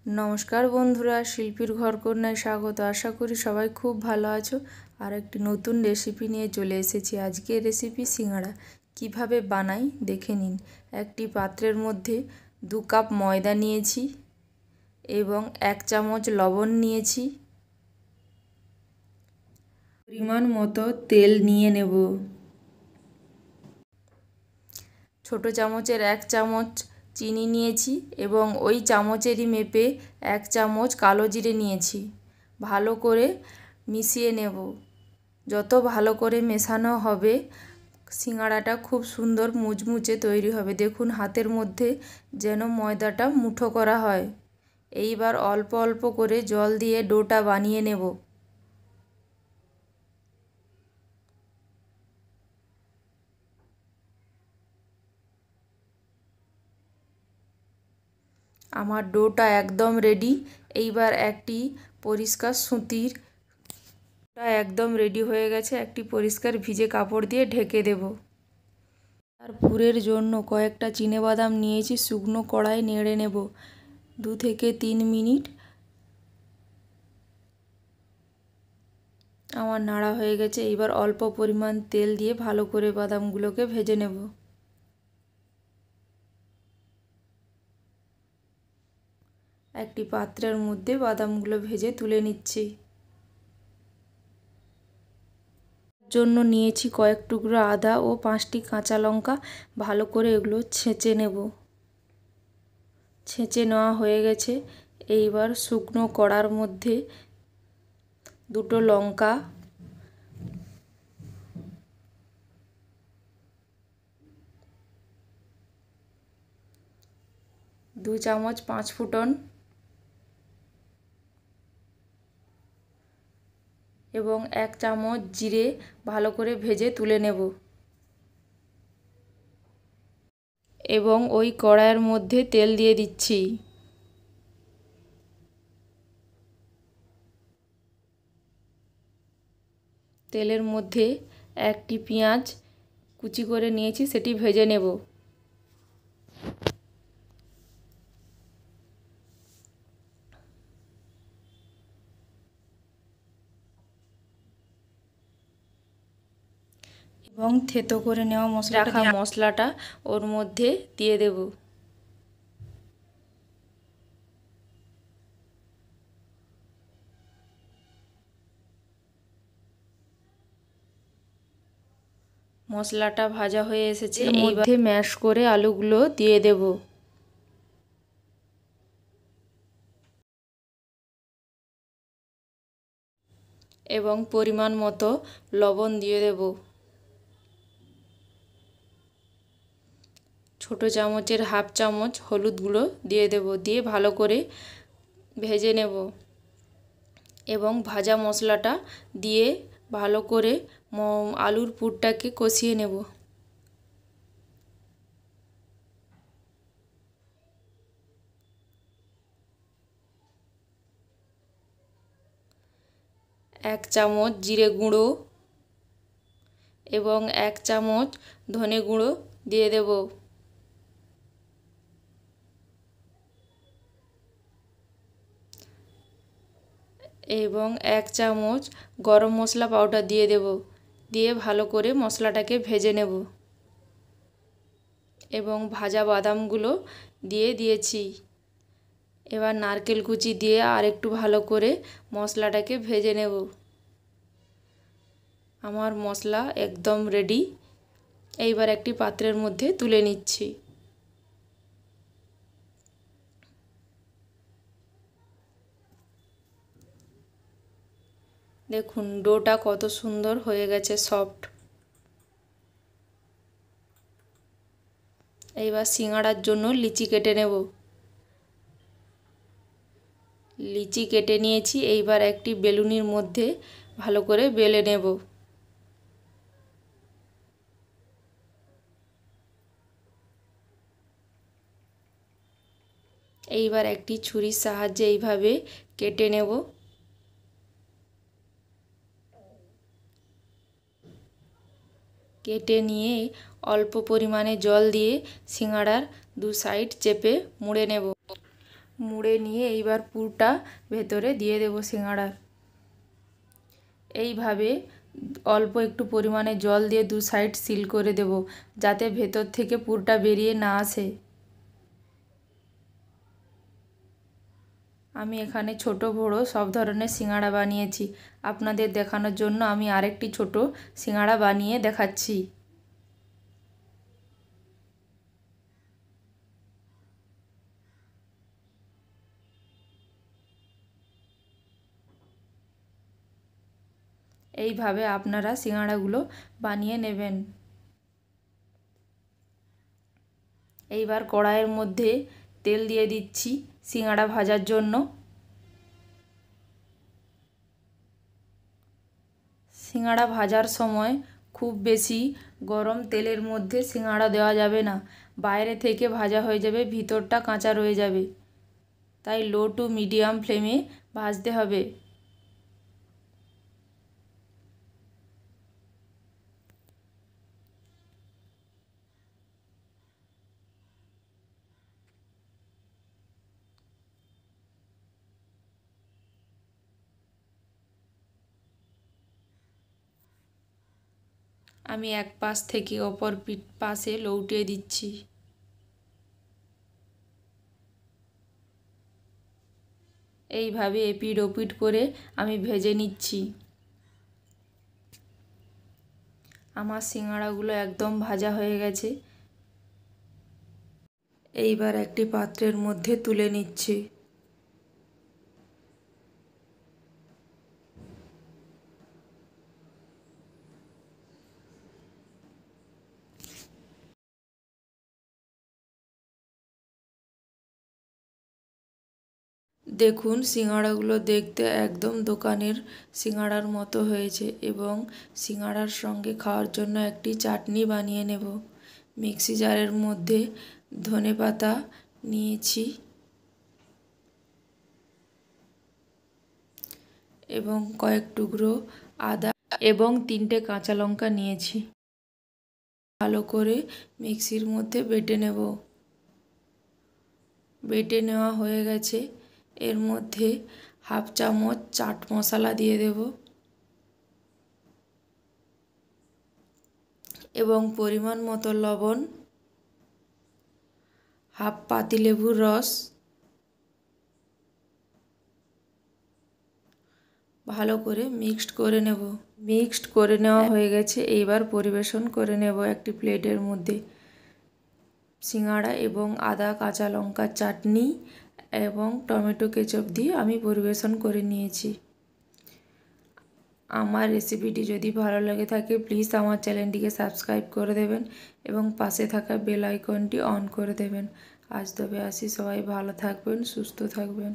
नमस्कार बंधुरा शिल्पीर घरकन्याय स्वागत। आशा करी सबाई खूब भालो आछो। और एक नतून रेसिपि निये चले एसेछि। आजकेर रेसिपि सिंगाड़ा किभाबे बानाई देखे निन। एकटी पात्रेर मध्य 2 काप मयदा नियेछि एबं 1 चामच लवण नियेछि, परिमाण मतो तेल निये नेब। छोटो चामचेर 1 चामच चीनी नियेछि एबं ओई चामचेरই मेपे 1 चामच कालो जिरे नियेछि। भालो करे मिशिए नेब। যত ভালো করে মেশানো হবে সিঙ্গাড়াটা খুব সুন্দর মুচমুচে তৈরি হবে। দেখুন হাতের মধ্যে যেন ময়দাটা মুঠো করা হয়। এইবার অল্প অল্প করে জল দিয়ে ডোটা বানিয়ে নেব। আমার ডোটা একদম রেডি। এইবার একটি পরিষ্কার সুতির একদম রেডি হয়ে গেছে। একটি পরিষ্কার ভিজে কাপড় দিয়ে ঢেকে দেব। আর পুরের জন্য কয়েকটা চিনেবাদাম নিয়েছি, শুকনো কড়াই নেড়ে নেব 2 থেকে 3 মিনিট। আমার নাড়া হয়ে গেছে। এইবার অল্প পরিমাণ তেল দিয়ে ভালো করে বাদামগুলোকে ভেজে নেব। একটি পাত্রের মধ্যে বাদামগুলো ভেজে তুলে নিচ্ছি। জন্য নিয়েছি কয়েক টুকরো আদা ও 5টি কাঁচা লঙ্কা। ভালো করে এগুলো ছেঁচে নেব। ছেঁচে নেওয়া হয়ে গেছে। এইবার শুকনো কড়ার মধ্যে 2টো লঙ্কা, 2 চামচ 5 ফোড়ন এবং 1 চামচ জিরে ভালো করে ভেজে তুলে নেব। এবং ওই কড়াইয়ের মধ্যে তেল দিয়ে দিচ্ছি। তেলের মধ্যে একটি পেঁয়াজ কুচি করে নিয়েছি, সেটি ভেজে নেব। এবং থেতো করে নেওয়া মশলাটা ওর মধ্যে দিয়ে দেব। মশলাটা ভাজা হয়ে এসেছে। এর মধ্যে ম্যাশ করে আলুগুলো দিয়ে দেব। এবং পরিমাণ মতো লবণ দিয়ে দেব। ছোট চামচের হাফ চামচ হলুদ গুঁড়ো দিয়ে দেব। দিয়ে ভালো করে ভেজে নেব। এবং ভাজা মশলাটা দিয়ে ভালো করে আলুর পুরটাকে কষিয়ে নেব। 1 চামচ জিরে গুঁড়ো এবং 1 চামচ ধনে গুঁড়ো দিয়ে দেব। এবং 1 চামচ গরম মশলা পাউডার দিয়ে দেব। দিয়ে ভালো করে মশলাটাকে ভেজে নেব। এবং ভাজা বাদামগুলো দিয়ে দিয়েছি। এবার নারকেল কুচি দিয়ে আর একটু ভালো করে মশলাটাকে ভেজে নেব। আমার মশলা একদম রেডি। এইবার একটি পাত্রের মধ্যে তুলে নিচ্ছি। দেখুন ডোটা কত সুন্দর হয়ে গেছে, সফট। এইবার সিঙ্গাড়ার জন্য লিচি কেটে নেব। লিচি কেটে নিয়েছি। এইবার একটি বেলুনির মধ্যে ভালো করে বেলে নেব। এইবার একটি ছুরির সাহায্যে এইভাবে কেটে নেব। কেটে নিয়ে অল্প পরিমাণে জল দিয়ে সিঙ্গাড়ার 2 সাইড চেপে মুড়ে নেব। মুড়ে নিয়ে এইবার পুরটা ভেতরে দিয়ে দেব সিঙাড়ার। এইভাবে অল্প একটু পরিমাণে জল দিয়ে দু সাইড সিল করে দেব, যাতে ভেতর থেকে পুরটা বেরিয়ে না আসে। আমি এখানে ছোট বড় সব ধরনের সিঙাড়া বানিয়েছি। আপনাদের দেখানোর জন্য আমি আরেকটি ছোট সিঙাড়া বানিয়ে দেখাচ্ছি। এইভাবে আপনারা সিঙাড়াগুলো বানিয়ে নেবেন। এইবার কড়াইয়ের মধ্যে তেল দিয়ে দিচ্ছি সিঙাড়া ভাজার জন্য। সিঙাড়া ভাজার সময় খুব বেশি গরম তেলের মধ্যে সিঙাড়া দেওয়া যাবে না, বাইরে থেকে ভাজা হয়ে যাবে, ভিতরটা কাঁচা রয়ে যাবে। তাই লো টু মিডিয়াম ফ্লেমে ভাজতে হবে। আমি এক পাশ থেকে অপর পাশে লউটিয়ে দিচ্ছি। এইভাবে এপিট ওপিট করে আমি ভেজে নিচ্ছি। আমার সিঙাড়াগুলো একদম ভাজা হয়ে গেছে। এইবার একটি পাত্রের মধ্যে তুলে নিচ্ছি। দেখুন সিঙাড়াগুলো দেখতে একদম দোকানের সিঙাড়ার মতো হয়েছে এবং সিঙাড়ার সঙ্গে খাওয়ার জন্য একটি চাটনি বানিয়ে নেব। মিক্সি জারের মধ্যে ধনেপাতা নিয়েছি এবং কয়েক টুকরো আদা এবং 3টে কাঁচা লঙ্কা নিয়েছি। ভালো করে মিক্সির মধ্যে বেটে নেব। বেটে নেওয়া হয়ে গেছে। এর মধ্যে হাফ চামচ চাট মশলা দিয়ে দেব এবং পরিমাণ মতো লবণ, হাফ পাতিলেবুর রস। ভালো করে মিক্সড করে নেব। মিক্সড করে নেওয়া হয়ে গেছে। এইবার পরিবেশন করে নেব একটি প্লেটের মধ্যে। সিঙাড়া এবং আদা কাঁচা লঙ্কার চাটনি এবং টমেটো কেচাপ দিয়ে আমি পরিবেশন করে নিয়েছি। আমার রেসিপিটি যদি ভালো লেগে থাকে প্লিজ আমার চ্যানেলটিকে সাবস্ক্রাইব করে দেবেন এবং পাশে থাকা বেল আইকনটি অন করে দেবেন। আজ তবে আসি, সবাই ভালো থাকবেন, সুস্থ থাকবেন।